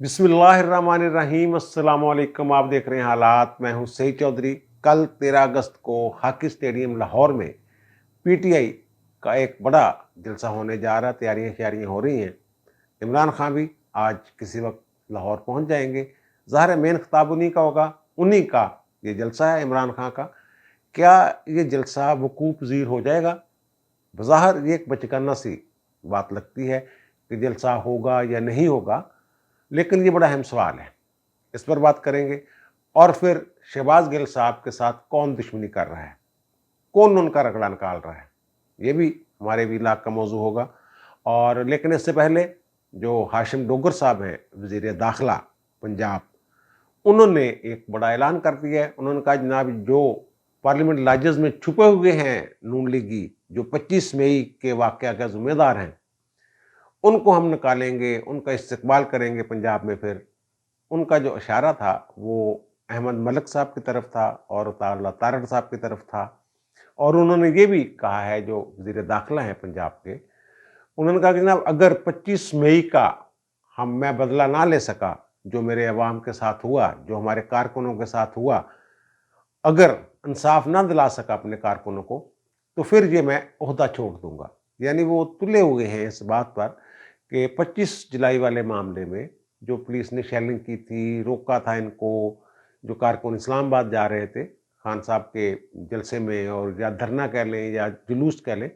बिस्मिल्लाहिर्रहमानिर्रहीम। अस्सलाम वालेकुम। आप देख रहे हैं हालात। मैं हूं सईद चौधरी। कल 13 अगस्त को हॉकी स्टेडियम लाहौर में पीटीआई का एक बड़ा जलसा होने जा रहा है। तैयारियां श्यारियां हो रही हैं। इमरान खान भी आज किसी वक्त लाहौर पहुंच जाएंगे। ज़ाहिर है मेन खिताब उन्हीं का होगा, उन्हीं का ये जलसा है इमरान खान का। क्या ये जलसा वकूफ़ पज़ीर हो जाएगा? बज़ाहिर ये एक बचकाना सी बात लगती है कि जलसा होगा या नहीं होगा, लेकिन ये बड़ा अहम सवाल है। इस पर बात करेंगे। और फिर शहबाज गिल साहब के साथ कौन दुश्मनी कर रहा है, कौन उनका रगड़ा निकाल रहा है, ये भी हमारे इलाक़ का मौजू होगा। और लेकिन इससे पहले जो हाशिम डोगर साहब हैं, वज़ीर दाखिला पंजाब, उन्होंने एक बड़ा ऐलान कर दिया है। उन्होंने कहा जनाब, जो पार्लियामेंट लाजज में छुपे हुए हैं नून लीगी, जो 25 मई के वाक़या के ज़िम्मेदार हैं, उनको हम निकालेंगे, उनका इस्तकबाल करेंगे पंजाब में। फिर उनका जो इशारा था वो अहमद मलिक साहब की तरफ था और तारला तारड़ साहब की तरफ था। और उन्होंने ये भी कहा है, जो वज़ीर दाखिला हैं पंजाब के, उन्होंने कहा कि जनाब, अगर 25 मई का मैं बदला ना ले सका, जो मेरे अवाम के साथ हुआ, जो हमारे कारकुनों के साथ हुआ, अगर इंसाफ ना दिला सका अपने कारकुनों को, तो फिर ये मैं ओहदा छोड़ दूंगा। यानी वो तुले हुए हैं इस बात पर कि 25 जुलाई वाले मामले में जो पुलिस ने शेलिंग की थी, रोका था इनको, जो कारकुन इस्लामाबाद जा रहे थे खान साहब के जलसे में, और या धरना कह लें या जुलूस कह लें,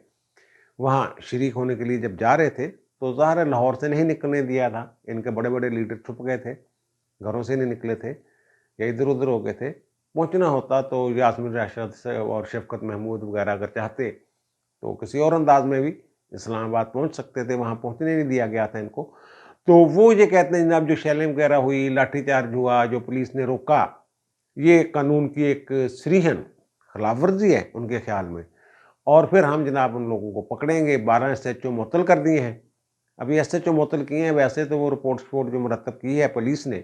वहाँ शरीक होने के लिए जब जा रहे थे, तो ज़ाहिर है लाहौर से नहीं निकलने दिया था। इनके बड़े बड़े लीडर छुप गए थे, घरों से नहीं निकले थे या इधर उधर हो गए थे। पहुँचना होता तो यास्मीन राशिद से और शफकत महमूद वगैरह अगर चाहते तो किसी और अंदाज में भी इस्लामाबाद पहुँच सकते थे, वहाँ पहुँचने नहीं दिया गया था इनको। तो वो ये कहते हैं जनाब, जो शेलिंग वगैरह हुई, लाठीचार्ज हुआ, जो पुलिस ने रोका, ये कानून की एक सरीहन खिलाफ वर्जी है उनके ख्याल में। और फिर हम जनाब उन लोगों को पकड़ेंगे। 12 SHO मुअत्तल कर दिए हैं। अभी SHO मुअत्तल किए हैं। वैसे तो वो रिपोर्ट जो मुरतब की है पुलिस ने,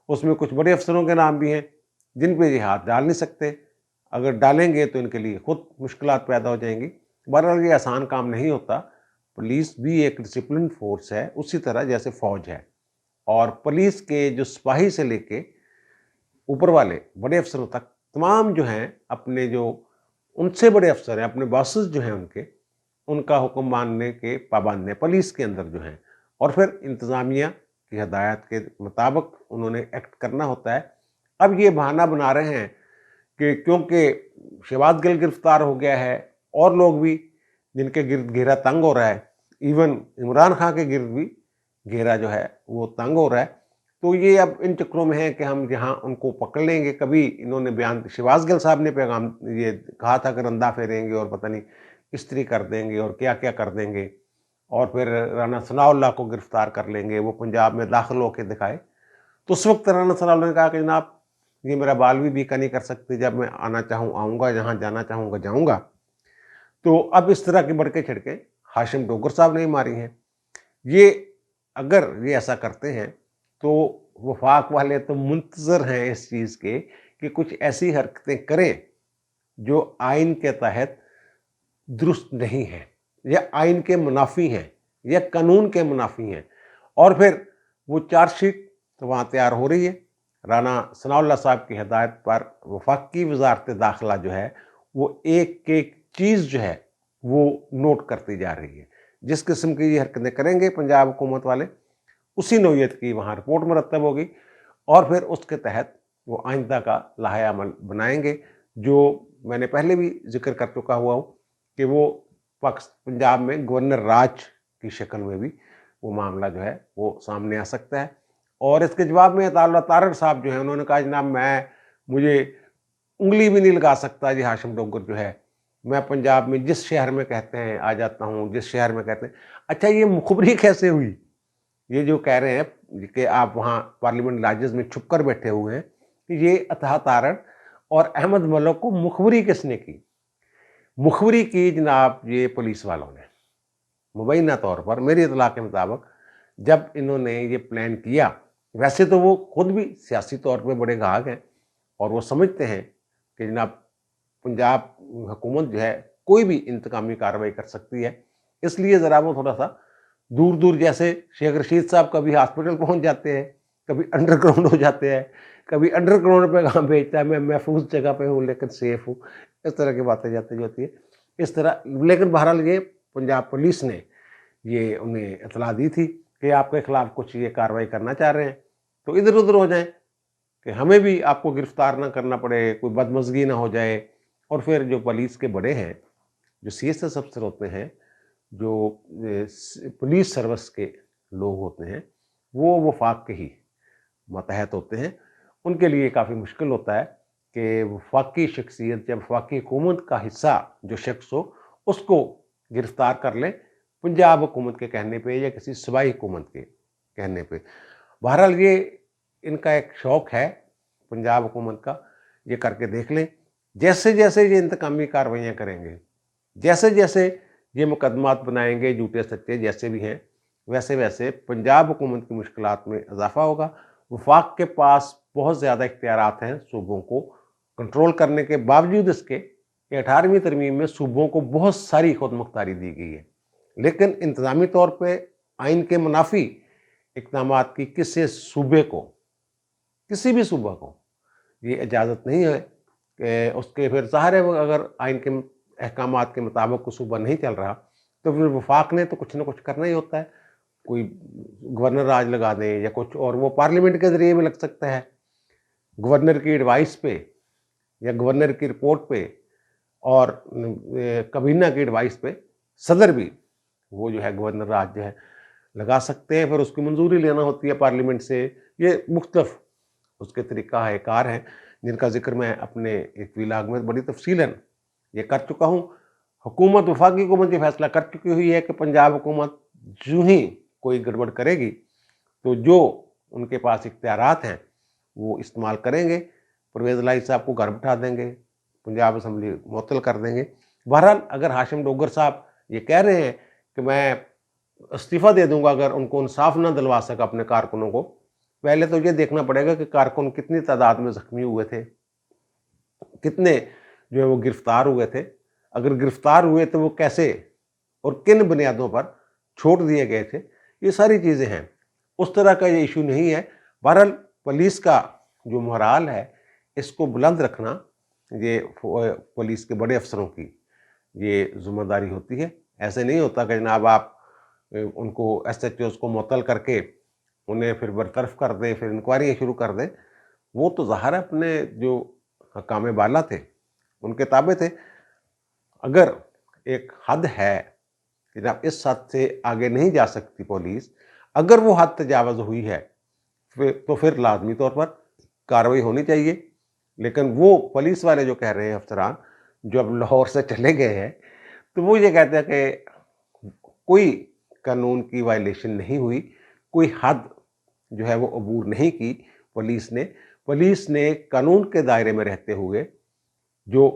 उसमें कुछ बड़े अफसरों के नाम भी हैं जिन पे ये हाथ डाल नहीं सकते। अगर डालेंगे तो इनके लिए खुद मुश्किलात पैदा हो जाएंगी। बहरहाल ये आसान काम नहीं होता। पुलिस भी एक डिसिप्लिन फोर्स है, उसी तरह जैसे फौज है। और पुलिस के जो सिपाही से लेके ऊपर वाले बड़े अफसरों तक तमाम जो हैं, अपने जो उनसे बड़े अफसर हैं, अपने बॉसेस जो हैं उनके, उनका हुक्म मानने के पाबंद हैं पुलिस के अंदर जो हैं। और फिर इंतज़ामिया की हदायत के मुताबिक उन्होंने एक्ट करना होता है। अब ये बहाना बना रहे हैं कि क्योंकि शहबाज गिल गिरफ्तार हो गया है, और लोग भी जिनके गिर्द घेरा तंग हो रहा है, इवन इमरान खान के गिर्द भी घेरा जो है वो तंग हो रहा है, तो ये अब इन चक्रों में है कि हम यहाँ उनको पकड़ लेंगे। कभी इन्होंने बयान, शहबाज गिल साहब ने पैगाम ये कहा था कि रंदा फेरेंगे और पता नहीं इस्त्री कर देंगे और क्या क्या कर देंगे, और फिर राना सनाउल्लाह को गिरफ्तार कर लेंगे, वो पंजाब में दाखिल होकर दिखाए। तो उस वक्त राना सनाउल्लाह ने कहा कि जनाब, ये मेरा बाल भी बीका नहीं कर सकते, जब मैं आना चाहूँ आऊँगा, जहाँ जाना चाहूँगा जाऊँगा। तो अब इस तरह की बढ़के छिड़के हाशिम डोगर साहब ने ही मारी हैं। ये अगर ये ऐसा करते हैं तो वफाक वाले तो मुंतज़र हैं इस चीज़ के कि कुछ ऐसी हरकतें करें जो आइन के तहत दुरुस्त नहीं है, या आइन के मुनाफी हैं, या कानून के मुनाफी हैं। और फिर वो चार्जशीट तो वहाँ तैयार हो रही है। राना सनाउल्लाह साहब की हिदायत पर वफाकी वजारत दाखिला जो है वो एक एक चीज़ जो है वो नोट करती जा रही है। जिस किस्म की ये हरकतें करेंगे पंजाब हुकूमत वाले, उसी नौयत की वहाँ रिपोर्ट मुरतब होगी, और फिर उसके तहत वो आइंदा का लाहे अमल बनाएंगे। जो मैंने पहले भी जिक्र कर चुका हुआ हूँ कि वो पंजाब में गवर्नर राज की शक्ल में भी वो मामला जो है वो सामने आ सकता है। और इसके जवाब में तारला तारड़ साहब जो है, उन्होंने कहा जनाब, मुझे उंगली भी नहीं लगा सकता जी हाशिम डोगर जो है, मैं पंजाब में जिस शहर में कहते हैं आ जाता हूँ, जिस शहर में कहते हैं। अच्छा, ये मुखबरी कैसे हुई? ये जो कह रहे हैं कि आप वहाँ पार्लियामेंट लाजज में छुप कर बैठे हुए हैं, कि ये अतः तारड़ और अहमद मलिक को मुखबरी किसने की? मुखबरी की जनाब ये पुलिस वालों ने मुबैना तौर पर, मेरी इतला के मुताबिक, जब इन्होंने ये प्लान किया। वैसे तो वो खुद भी सियासी तौर पे बड़े घाघ हैं और वो समझते हैं कि जनाब पंजाब हुकूमत जो है कोई भी इंतकामी कार्रवाई कर सकती है, इसलिए ज़रा वो थोड़ा सा दूर दूर, जैसे शेख रशीद साहब कभी हॉस्पिटल पहुंच जाते हैं, कभी अंडरग्राउंड हो जाते हैं, कभी अंडरग्राउंड पे कहाँ भेजता है, मैं महफूज जगह पे हूँ लेकिन सेफ हूँ, इस तरह की बातें जाती जो होती है इस तरह। लेकिन बहरहाल ये पंजाब पुलिस ने ये उन्हें इतला दी थी कि आपके खिलाफ कुछ ये कार्रवाई करना चाह रहे हैं, तो इधर उधर हो जाए कि हमें भी आपको गिरफ्तार ना करना पड़े, कोई बदमज़गी ना हो जाए। और फिर जो पुलिस के बड़े हैं, जो सीएसएस अफसर होते हैं, जो पुलिस सर्विस के लोग होते हैं, वो वफाक के ही मतहत होते हैं। उनके लिए काफ़ी मुश्किल होता है कि वफाकी शख्सियत या वफाकी हुकूमत का हिस्सा जो शख्स हो उसको गिरफ्तार कर ले पंजाब हुकूमत के कहने पे या किसी सूबाई हुकूमत के कहने पे। बहरहाल ये इनका एक शौक़ है पंजाब हुकूमत का, ये करके देख लें। जैसे जैसे ये इंतकामी कार्रवाइयाँ करेंगे, जैसे जैसे ये मुकदमात बनाएंगे झूठे सच्चे जैसे भी हैं, वैसे वैसे पंजाब हुकूमत की मुश्किलात में इजाफा होगा। वफाक के पास बहुत ज़्यादा इख्तियारात हैं सूबों को कंट्रोल करने के बावजूद इसके कि 18वीं तरमीम में सूबों को बहुत सारी खुद मुख्तारी दी गई है, लेकिन इंतज़ामी तौर पे आइन के मुनाफी इक़दामात की किसी सूबे को, किसी भी सूबा को ये इजाज़त नहीं है कि उसके फिर ज़ाहिर है अगर आइन के अहकामात के मुताबिक कोई सूबा नहीं चल रहा तो फिर वफाक ने तो कुछ ना कुछ करना ही होता है। कोई गवर्नर राज लगा दें या कुछ और, वो पार्लियामेंट के ज़रिए भी लग सकता है, गवर्नर की एडवाइस पे या गवर्नर की रिपोर्ट पे और कबीना की एडवाइस पे सदर भी वो जो है गवर्नर राज जो है लगा सकते हैं। फिर उसकी मंजूरी लेना होती है पार्लियामेंट से। ये मुख्तलिफ उसके तरीक़ा है कार हैं जिनका जिक्र मैं अपने एक व्लॉग में बड़ी तफसीलन ये कर चुका हूँ। हुकूमत वफाकी हुकूमत ये फैसला कर चुकी हुई है कि पंजाब हुकूमत जो ही कोई गड़बड़ करेगी तो जो उनके पास इख्तियारात हैं वो इस्तेमाल करेंगे, परवेज़ इलाही साहब को घर बिठा देंगे, पंजाब असम्बली मुअत्तल कर देंगे। बहरहाल अगर हाशिम डोगर साहब ये कह रहे हैं कि मैं इस्तीफ़ा दे दूंगा अगर उनको इंसाफ ना दिलवा सका अपने कारकुनों को, पहले तो ये देखना पड़ेगा कि कारकुन कितनी तादाद में ज़ख्मी हुए थे, कितने जो है वो गिरफ्तार हुए थे, अगर गिरफ्तार हुए तो वो कैसे और किन बुनियादों पर छोड़ दिए गए थे, ये सारी चीज़ें हैं। उस तरह का ये इशू नहीं है। बहरहाल पुलिस का जो मोराल है इसको बुलंद रखना ये पुलिस के बड़े अफसरों की ये ज़िम्मेदारी होती है। ऐसे नहीं होता कि जनाब आप उनको SHOs को मुअत्तल करके उन्हें फिर बरतरफ कर दें, फिर इंक्वायरी शुरू कर दें। वो तो ज़ाहिर है अपने जो हकाम बाला थे उनके ताबे थे। अगर एक हद है कि जब इस हद से आगे नहीं जा सकती पुलिस, अगर वो हद तजावज़ हुई है तो फिर लाजमी तौर पर कार्रवाई होनी चाहिए। लेकिन वो पुलिस वाले जो कह रहे हैं अफसरान जो अब लाहौर से चले गए हैं, तो वो ये कहते हैं कि कोई कानून की वायलेशन नहीं हुई, कोई हद जो है वो अबूर नहीं की पुलिस ने कानून के दायरे में रहते हुए जो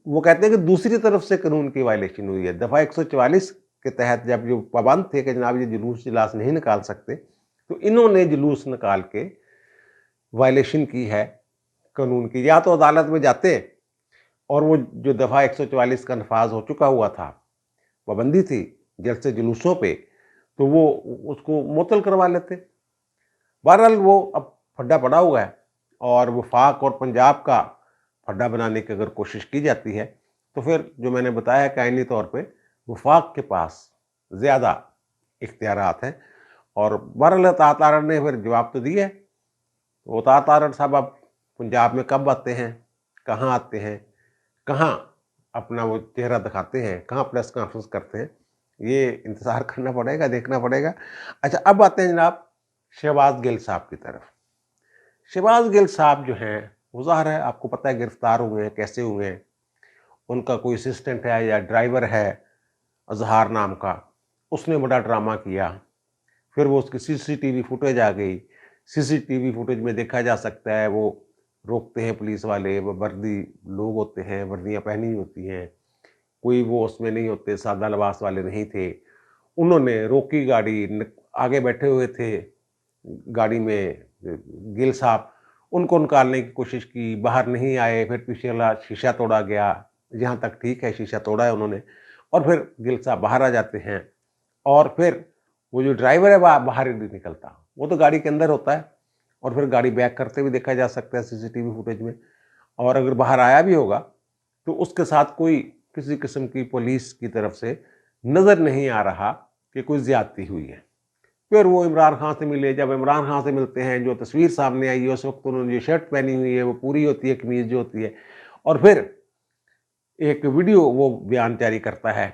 वो कहते हैं कि दूसरी तरफ से कानून की वायलेशन हुई है। दफ़ा 144 के तहत जब जो पाबंद थे कि जनाब ये जुलूस इजलास नहीं निकाल सकते, तो इन्होंने जुलूस निकाल के वायलेशन की है कानून की। या तो अदालत में जाते और वो जो दफ़ा 144 का नफाज हो चुका हुआ था, पाबंदी थी जलसे जुलूसों पे, तो वो उसको मुअत्तल करवा लेते। बहरहाल वो अब फड्डा पड़ा हुआ है और वफाक और पंजाब का फड्डा बनाने की अगर कोशिश की जाती है तो फिर जो मैंने बताया कि आइनी तौर पे वफाक के पास ज़्यादा इख्तियारात हैं। और बहरहाल अता तारड़ ने फिर जवाब तो दिया है। तो अता तारड़ साहब अब पंजाब में कब आते हैं, कहाँ आते हैं, कहाँ अपना वो चेहरा दिखाते हैं, कहाँ प्रेस कॉन्फ्रेंस करते हैं, ये इंतज़ार करना पड़ेगा, देखना पड़ेगा। अच्छा, अब आते हैं जनाब शहबाज गिल साहब की तरफ। शहबाज गिल साहब जो हैं वो ज़ाहिर है आपको पता है गिरफ़्तार हुए हैं, कैसे हुए हैं। उनका कोई असिस्टेंट है या ड्राइवर है अजहार नाम का, उसने बड़ा ड्रामा किया। फिर वो उसकी CCTV फुटेज आ गई। CCTV फुटेज में देखा जा सकता है वो रोकते हैं पुलिस वाले, वो वर्दी लोग होते हैं, वर्दियाँ पहनी होती हैं, कोई वो उसमें नहीं होते, सादा लिबास वाले नहीं थे। उन्होंने रोकी गाड़ी, आगे बैठे हुए थे गाड़ी में गिल साहब, उनको निकालने की कोशिश की, बाहर नहीं आए। फिर पीछे वाला शीशा तोड़ा गया, जहाँ तक ठीक है शीशा तोड़ा है उन्होंने, और फिर गिल साहब बाहर आ जाते हैं। और फिर वो जो ड्राइवर है वह बाहर ही नहीं निकलता, वो तो गाड़ी के अंदर होता है। اور پھر گاڑی بیک کرتے ہوئے دیکھا جا سکتا ہے CCTV فوٹیج میں. اور اگر باہر آیا بھی ہوگا تو اس کے ساتھ کوئی کسی قسم کی پولیس کی طرف سے نظر نہیں آ رہا کہ کوئی زیادتی ہوئی ہے. پھر وہ عمران خان سے ملے. جب عمران خان سے ملتے ہیں، جو تصویر سامنے آئی ہے اس وقت انہوں نے جو شرٹ پہنی ہوئی ہے وہ پوری ہوتی ہے، قمیض جو ہوتی ہے، اور پھر ایک ویڈیو وہ بیان جاری کرتا ہے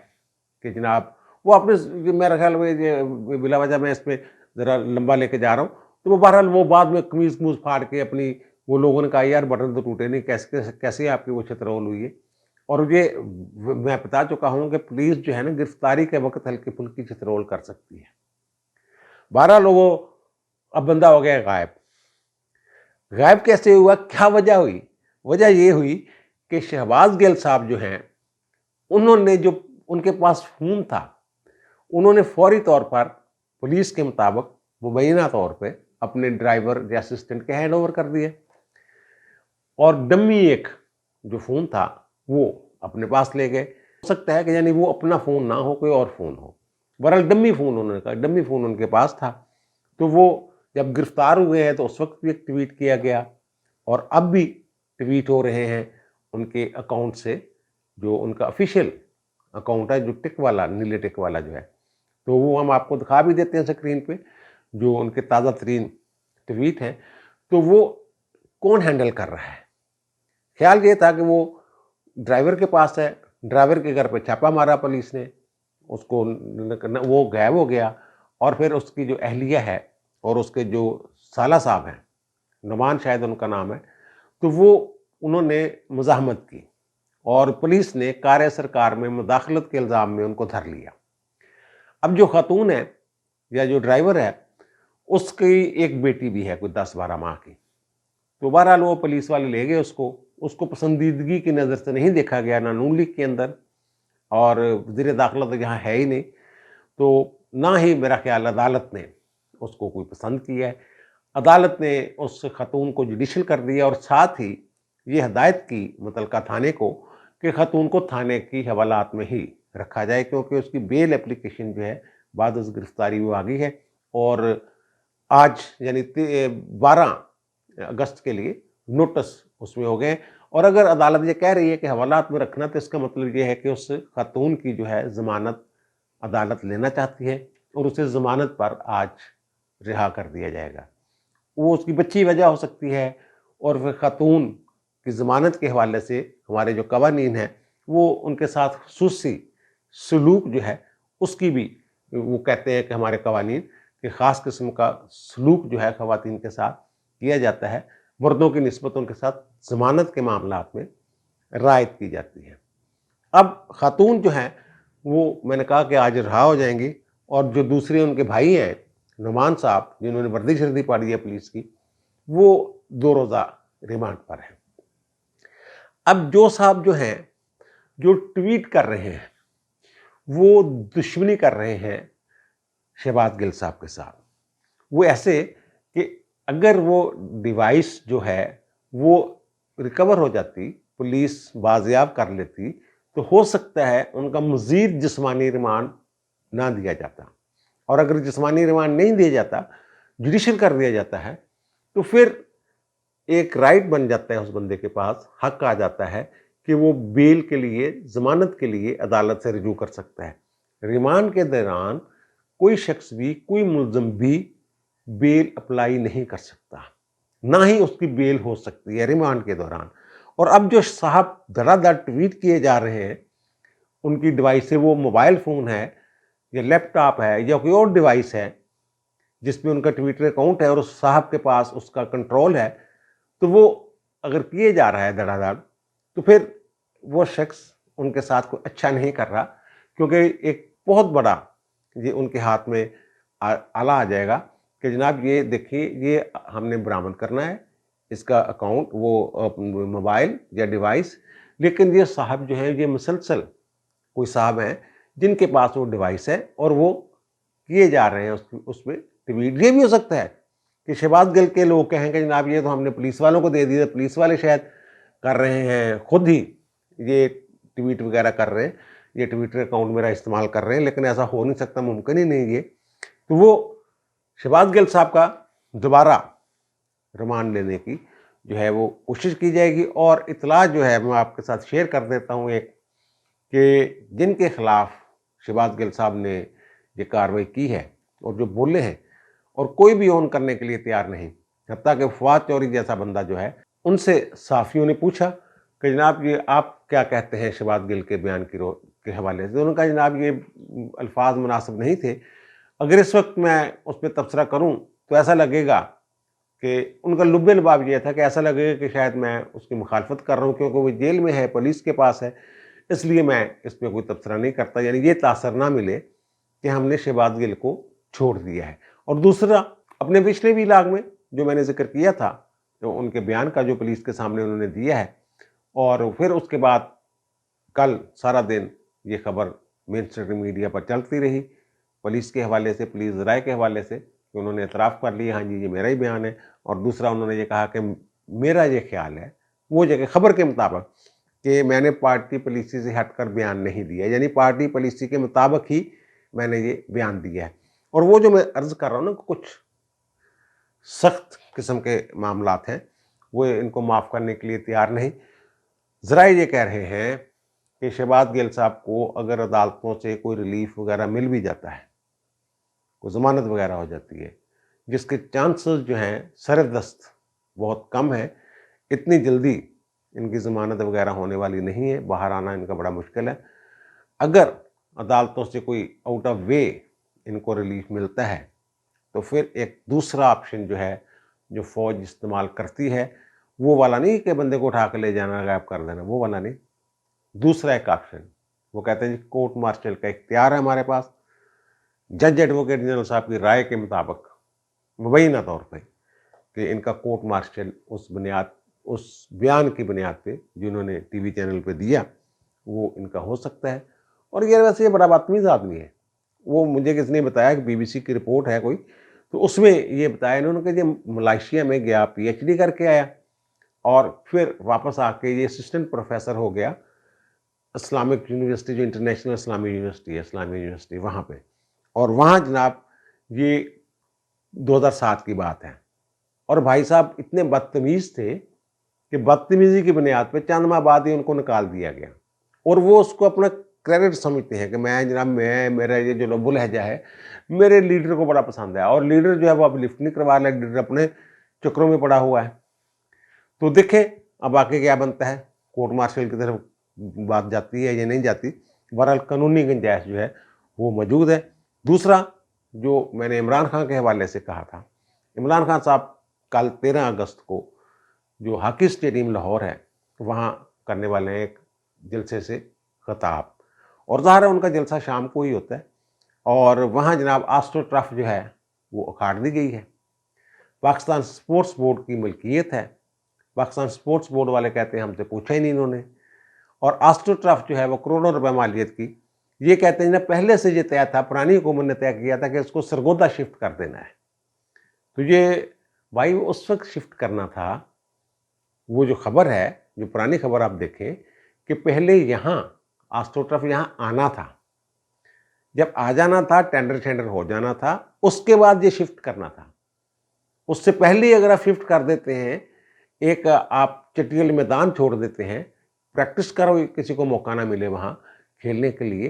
کہ جناب وہ اپنے، میرا خیال میں بلا وجہ میں اس پہ ذرا لمبا لے کے جا رہا ہوں، تو وہ بہرحال وہ بعد میں قمیض پھاڑ کے اپنی، وہ لوگوں نے کہا یار بٹن تو ٹوٹے نہیں، کیسے آپ کی وہ چھترول ہوئی ہے. اور یہ میں بتا چکا ہوں کہ پولیس جو ہے نا گرفتاری کے وقت ہلکی پھلکی چھترول کر سکتی ہے. بہرحال وہ اب بندہ ہو گیا غائب. غائب کیسے ہوا، کیا وجہ ہوئی؟ وجہ یہ ہوئی کہ شہباز گل صاحب جو ہیں، انہوں نے جو ان کے پاس فون تھا، انہوں نے فوری طور پر پولیس کے مطابق مبینہ طور پہ اپنے ڈرائیور یا اسسٹنٹ کے ہینڈ اوور کر دیے، اور ڈمی ایک جو فون تھا وہ اپنے پاس لے گئے. ہو سکتا ہے کہ یعنی وہ اپنا فون نہ ہو، کوئی اور فون ہو. بہرحال ڈمی فون، انہوں نے کہا ڈمی فون ان کے پاس تھا. تو وہ جب گرفتار ہوئے ہیں تو اس وقت بھی ایک ٹویٹ کیا گیا، اور اب بھی ٹویٹ ہو رہے ہیں ان کے اکاؤنٹ سے، جو ان کا آفیشیل اکاؤنٹ ہے، جو ٹک والا، نیلے ٹک والا جو ہے. تو وہ ہم آپ کو دکھا بھی دیتے ہیں اسکرین پہ، جو ان کے تازہ ترین ٹویٹ ہیں. تو وہ کون ہینڈل کر رہا ہے؟ خیال یہ تھا کہ وہ ڈرائیور کے پاس ہے، ڈرائیور کے گھر پہ چھاپا مارا پولیس نے، اس کو وہ غائب ہو گیا. اور پھر اس کی جو اہلیہ ہے اور اس کے جو سالہ صاحب ہیں، نعمان شاید ان کا نام ہے، تو وہ انہوں نے مزاحمت کی اور پولیس نے کار سرکار میں مداخلت کے الزام میں ان کو دھر لیا. اب جو خاتون ہے یا جو ڈرائیور ہے، اس کی ایک بیٹی بھی ہے کوئی 10-12 ماہ کی. تو بہرحال وہ پولیس والے لے گئے اس کو پسندیدگی کی نظر سے نہیں دیکھا گیا، نہ نون لیگ کے اندر، اور وزیر داخلہ تو یہاں ہے ہی نہیں، تو نہ ہی میرا خیال عدالت نے اس کو کوئی پسند کیا ہے. عدالت نے اس خاتون کو جوڈیشل کر دیا، اور ساتھ ہی یہ ہدایت کی متعلقہ تھانے کو کہ خاتون کو تھانے کی حوالات میں ہی رکھا جائے، کیونکہ اس کی بیل اپلیکیشن جو ہے بعد از گرفتاری وہ آ گئی ہے، اور آج یعنی 12 اگست کے لیے نوٹس اس میں ہو گئے. اور اگر عدالت یہ کہہ رہی ہے کہ حوالات میں رکھنا، تو اس کا مطلب یہ ہے کہ اس خاتون کی جو ہے ضمانت عدالت لینا چاہتی ہے، اور اسے ضمانت پر آج رہا کر دیا جائے گا. وہ اس کی بچی وجہ ہو سکتی ہے، اور پھر خاتون کی ضمانت کے حوالے سے ہمارے جو قوانین ہیں وہ ان کے ساتھ خصوصی سلوک جو ہے اس کی بھی، وہ کہتے ہیں کہ ہمارے قوانین کہ خاص قسم کا سلوک جو ہے خواتین کے ساتھ کیا جاتا ہے، مردوں کی نسبت ان کے ساتھ ضمانت کے معاملات میں رعایت کی جاتی ہے. اب خاتون جو ہیں وہ میں نے کہا کہ آج رہا ہو جائیں گی، اور جو دوسرے ان کے بھائی ہیں نعمان صاحب، جنہوں نے وردی شردی پاڑی ہے پولیس کی، وہ 2 روزہ ریمانڈ پر ہیں. اب جو صاحب جو ہیں جو ٹویٹ کر رہے ہیں وہ دشمنی کر رہے ہیں شہباز گل صاحب کے ساتھ. وہ ایسے کہ اگر وہ ڈیوائس جو ہے وہ ریکور ہو جاتی، پولیس بازیاب کر لیتی، تو ہو سکتا ہے ان کا مزید جسمانی ریمانڈ نہ دیا جاتا. اور اگر جسمانی ریمانڈ نہیں دیا جاتا، جوڈیشل کر دیا جاتا ہے، تو پھر ایک رائٹ بن جاتا ہے اس بندے کے پاس، حق آ جاتا ہے کہ وہ بیل کے لیے، ضمانت کے لیے عدالت سے رجوع کر سکتا ہے. ریمانڈ کے دوران کوئی شخص بھی، کوئی ملزم بھی بیل اپلائی نہیں کر سکتا، نہ ہی اس کی بیل ہو سکتی ہے ریمانڈ کے دوران. اور اب جو صاحب دھڑا دھڑ ٹویٹ کیے جا رہے ہیں، ان کی ڈیوائس سے، وہ موبائل فون ہے یا لیپ ٹاپ ہے یا کوئی اور ڈیوائس ہے جس میں ان کا ٹویٹر اکاؤنٹ ہے، اور اس صاحب کے پاس اس کا کنٹرول ہے، تو وہ اگر کیے جا رہا ہے دھڑا دھڑ، تو پھر وہ شخص ان کے ساتھ کوئی اچھا نہیں کر رہا، کیونکہ ایک بہت بڑا یہ ان کے ہاتھ میں آلہ آ جائے گا کہ جناب یہ دیکھیے، یہ ہم نے برآمد کرنا ہے اس کا اکاؤنٹ، وہ موبائل یا ڈیوائس. لیکن یہ صاحب جو ہیں، یہ مسلسل کوئی صاحب ہیں جن کے پاس وہ ڈیوائس ہے، اور وہ کیے جا رہے ہیں اس میں ٹویٹ. یہ بھی ہو سکتا ہے کہ شہباز گل کے لوگ کہیں کہ جناب یہ تو ہم نے پولیس والوں کو دے دیا، پولیس والے شاید کر رہے ہیں، خود ہی یہ ٹویٹ وغیرہ کر رہے ہیں، یہ ٹویٹر اکاؤنٹ میرا استعمال کر رہے ہیں. لیکن ایسا ہو نہیں سکتا، ممکن ہی نہیں یہ. تو وہ شہباز گل صاحب کا دوبارہ रिमांड लेने की जो है वो कोशिश की जाएगी। और इतला जो है मैं आपके साथ शेयर कर देता हूँ एक, कि जिनके खिलाफ शहबाज गिल साहब ने ये कार्रवाई की है और जो बोले हैं, और कोई भी ऑन करने के लिए तैयार नहीं, हत्ता कि फवाद चौधरी जैसा बंदा जो है, उनसे सहाफ़ियों ने पूछा कि जनाब ये आप क्या कहते हैं शहबाज गिल के बयान के हवाले से। उन्होंने कहा जनाब ये अल्फाज मुनासिब नहीं थे, अगर इस वक्त मैं उस पर तबसरा करूँ तो ऐसा लगेगा कि उनका लुब्बे लबाब ये था कि ऐसा लगेगा कि शायद मैं उसकी मुखालफत कर रहा हूँ, क्योंकि वो जेल में है, पुलिस के पास है, इसलिए मैं इस पर कोई तबसरा नहीं करता। यानी ये तासर ना मिले कि हमने शहबाज गिल को छोड़ दिया है। और दूसरा, अपने पिछले भी इलाक में जो मैंने जिक्र किया था, तो उनके बयान का जो पुलिस के सामने उन्होंने दिया है, और फिर उसके बाद कल सारा दिन ये खबर मेन स्ट्रीम मीडिया पर चलती रही, पुलिस के हवाले से, पुलिस राय के हवाले से, कि उन्होंने एतराफ़ कर लिया हाँ जी ये मेरा ही बयान है। और दूसरा उन्होंने ये कहा कि मेरा ये ख्याल है, वो जगह खबर के मुताबिक, कि मैंने पार्टी पॉलिसी से हटकर बयान नहीं दिया, यानी पार्टी पॉलिसी के मुताबिक ही मैंने ये बयान दिया है। और वो जो मैं अर्ज़ कर रहा हूँ ना, कुछ सख्त किस्म के मामलात हैं, वो इनको माफ़ करने के लिए तैयार नहीं। ज़रा ये कह रहे हैं कि शहबाज गिल साहब को अगर अदालतों से कोई रिलीफ वगैरह मिल भी जाता है, कोई ज़मानत वगैरह हो जाती है, जिसके चांसेस जो हैं सरदस्त बहुत कम है, इतनी जल्दी इनकी ज़मानत वगैरह होने वाली नहीं है, बाहर आना इनका बड़ा मुश्किल है। अगर अदालतों से कोई आउट ऑफ वे इनको रिलीफ मिलता है, तो फिर एक दूसरा ऑप्शन जो है, जो फ़ौज इस्तेमाल करती है, वो वाला नहीं कि बंदे को उठा के ले जाना, गायब कर देना, वो वाला नहीं। दूसरा एक ऑप्शन, वो कहते हैं जी कोर्ट मार्शल का इख्तियार है हमारे पास, जज एडवोकेट जनरल साहब की राय के मुताबिक मुबैना तौर पर, कि इनका कोर्ट मार्शल उस बयान की बुनियाद पे जिन्होंने टीवी चैनल पे दिया, वो इनका हो सकता है। और ये वैसे ये बड़ा बदतमीज़ आदमी है। वो मुझे किसने बताया कि बीबीसी की रिपोर्ट है कोई, तो उसमें ये बताया इन्होंने कि ये मलेशिया में गया, पीएचडी करके आया, और फिर वापस आके ये असिस्टेंट प्रोफेसर हो गया इस्लामिक यूनिवर्सिटी, जो इंटरनेशनल इस्लामी यूनिवर्सिटी है, इस्लामी यूनिवर्सिटी, वहाँ पे। और वहाँ जनाब ये 2007 की बात है। और भाई साहब इतने बदतमीज़ थे कि बदतमीज़ी की बुनियाद पे चंद माह बाद ही उनको निकाल दिया गया, और वो उसको अपना क्रेडिट समझते हैं कि मैं जनाब मेरा ये जो लब्बुल लहजा है मेरे लीडर को बड़ा पसंद है, और लीडर जो है वो अब लिफ्ट नहीं करवा रहा, लीडर अपने चक्रों में पड़ा हुआ है। तो देखें अब आके क्या बनता है, कोर्ट मार्शल की तरफ बात जाती है या नहीं जाती। बहरहाल कानूनी गुंजाइश जो है वो मौजूद है। दूसरा, जो मैंने इमरान खान के हवाले से कहा था, इमरान खान साहब कल 13 अगस्त को जो हॉकी स्टेडियम लाहौर है, वहाँ करने वाले हैं एक जलसे से खिताब, और ज़ाहिर है उनका जलसा शाम को ही होता है। और वहाँ जनाब आस्ट्रो ट्रफ जो है वो उखाड़ दी गई है, पाकिस्तान स्पोर्ट्स बोर्ड की मलकियत है। पाकिस्तान स्पोर्ट्स बोर्ड वाले कहते हैं हमसे पूछा ही नहीं इन्होंने। और आस्ट्रो ट्रफ जो है वो करोड़ों रुपए मालियत की, ये कहते हैं ना पहले से ये तय था, पुरानी हुकूमत ने तय किया था कि इसको सरगोदा शिफ्ट कर देना है। तो ये भाई उस वक्त शिफ्ट करना था। वो जो खबर है, जो पुरानी खबर आप देखें कि पहले यहाँ आस्ट्रो ट्रफ यहाँ आना था, जब आ जाना था टेंडर हो जाना था, उसके बाद ये शिफ्ट करना था। उससे पहले ही अगर आप शिफ्ट कर देते हैं, एक आप चटियल मैदान छोड़ देते हैं, प्रैक्टिस करो, किसी को मौका ना मिले वहाँ खेलने के लिए,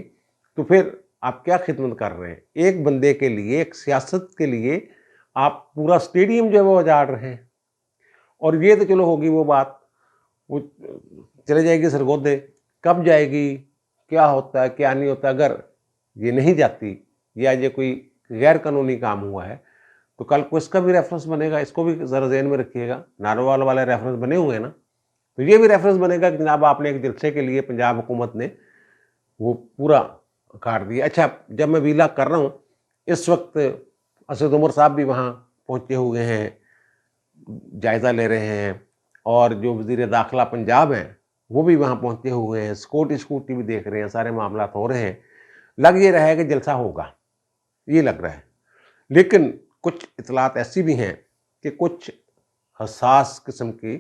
तो फिर आप क्या खिदमत कर रहे हैं? एक बंदे के लिए, एक सियासत के लिए आप पूरा स्टेडियम जो है वो उजाड़ रहे हैं। और ये तो चलो होगी वो बात, वो चले जाएगी सरगोदे, कब जाएगी, क्या होता है क्या नहीं होता। अगर ये नहीं जाती या ये कोई गैर कानूनी काम हुआ है, तो कल को इसका भी रेफरेंस बनेगा, इसको भी ज़रा ज़हन में रखिएगा। नारोवाल वाले रेफरेंस बने हुए हैं ना, तो ये भी रेफरेंस बनेगा कि जनाब आपने एक जलसे के लिए पंजाब हुकूमत ने वो पूरा काट दिया। अच्छा, जब मैं वीला कर रहा हूँ, इस वक्त असद उमर साहब भी वहाँ पहुँचे हुए हैं, जायज़ा ले रहे हैं, और जो वज़ीर दाखिला पंजाब हैं वो भी वहाँ पहुँचे हुए हैं, स्कूटी भी देख रहे हैं, सारे मामला हो रहे हैं। लग ये रहा है कि जलसा होगा, ये लग रहा है। लेकिन कुछ इतलात ऐसी भी हैं कि कुछ हसास किस्म की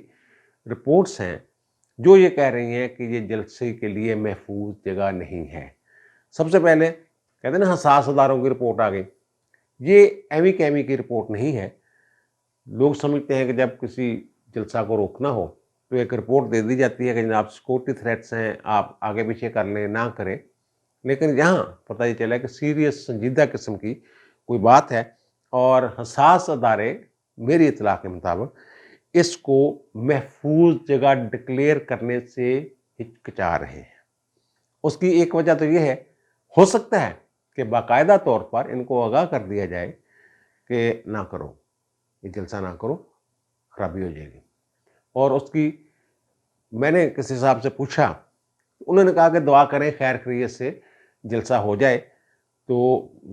रिपोर्ट्स हैं जो ये कह रही हैं कि ये जलसे के लिए महफूज जगह नहीं है। सबसे पहले कहते हैं ना हसास अदारों की रिपोर्ट आ गई, ये एमी कैमी की रिपोर्ट नहीं है। लोग समझते हैं कि जब किसी जलसा को रोकना हो तो एक रिपोर्ट दे दी जाती है कि जनाब सिक्योरिटी थ्रेट्स हैं, आप आगे पीछे कर लें, ना करें। लेकिन यहाँ पता ये चला कि सीरियस संजीदा किस्म की कोई बात है और हसास अदारे मेरी इत्तला के मुताबिक इसको महफूज जगह डिक्लेयर करने से हिचकिचा रहे हैं। उसकी एक वजह तो ये है, हो सकता है कि बाकायदा तौर पर इनको आगाह कर दिया जाए कि ना करो, ये जलसा ना करो, खराबी हो जाएगी। और उसकी मैंने किसी साहब से पूछा, उन्होंने कहा कि दुआ करें खैर खैरियत से जलसा हो जाए। तो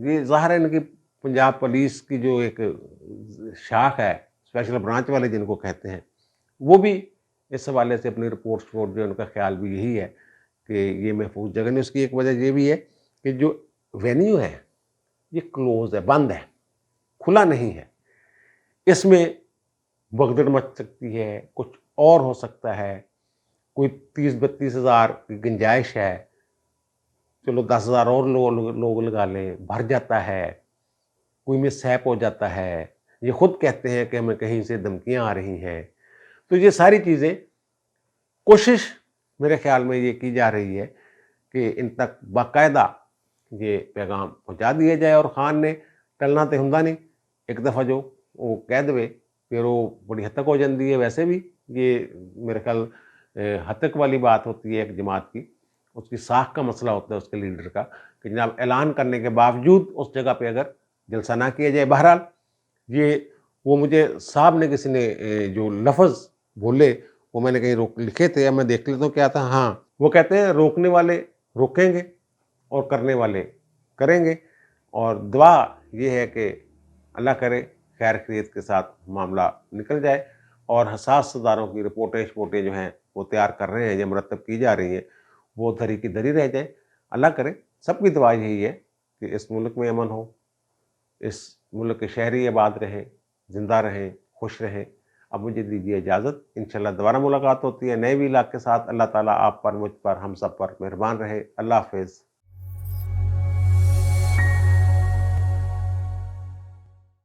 ये ज़ाहिर है इनकी पंजाब पुलिस की जो एक शाख है, स्पेशल ब्रांच वाले जिनको कहते हैं, वो भी इस हवाले से अपनी रिपोर्ट जो उनका ख्याल भी यही है कि ये महफूज जगह नहीं। उसकी एक वजह ये भी है कि जो वेन्यू है ये क्लोज है, बंद है, खुला नहीं है। इसमें भगदड़ मच सकती है, कुछ और हो सकता है, कोई 30-32 हज़ार की गुंजाइश है, चलो 10,000 और लोग लगा लें, भर जाता है, कोई मिसहैप हो जाता है, ये खुद कहते हैं कि हमें कहीं से धमकियाँ आ रही हैं। तो ये सारी चीज़ें कोशिश मेरे ख्याल में ये की जा रही है कि इन तक बाकायदा ये पैगाम पहुँचा दिया जाए। और खान ने टलना तो हुंदा नहीं, एक दफ़ा जो वो कह दे फिर वो बड़ी हद तक हो जाती है। वैसे भी ये मेरे ख्याल हद तक वाली बात होती है एक जमात की, उसकी साख का मसला होता है उसके लीडर का कि जनाब ऐलान करने के बावजूद उस जगह पे अगर जलसा ना किया जाए। बहरहाल ये वो मुझे साहब ने किसी ने जो लफ्ज़ बोले वो मैंने कहीं रोक लिखे थे, या मैं देख लेता हूँ क्या था। हाँ, वो कहते हैं रोकने वाले रोकेंगे और करने वाले करेंगे। और दुआ ये है कि अल्लाह करे खैर खैरियत के साथ मामला निकल जाए और हसास अदारों की रिपोर्टें जो हैं वो तैयार कर रहे हैं या मुरतब की जा रही हैं, वो धरी की धरी रह जाए। अल्लाह करे, सबकी दुआ यही है कि इस मुल्क में अमन हो, इस मुल्क के शहरी आबाद रहें, ज़िंदा रहें, खुश रहें। अब मुझे दीजिए इजाज़त, इंशाल्लाह दोबारा मुलाकात होती है नए व्लॉग के साथ। अल्लाह ताला आप पर, मुझ पर, हम सब पर मेहरबान रहे। अल्लाह हाफ़िज़।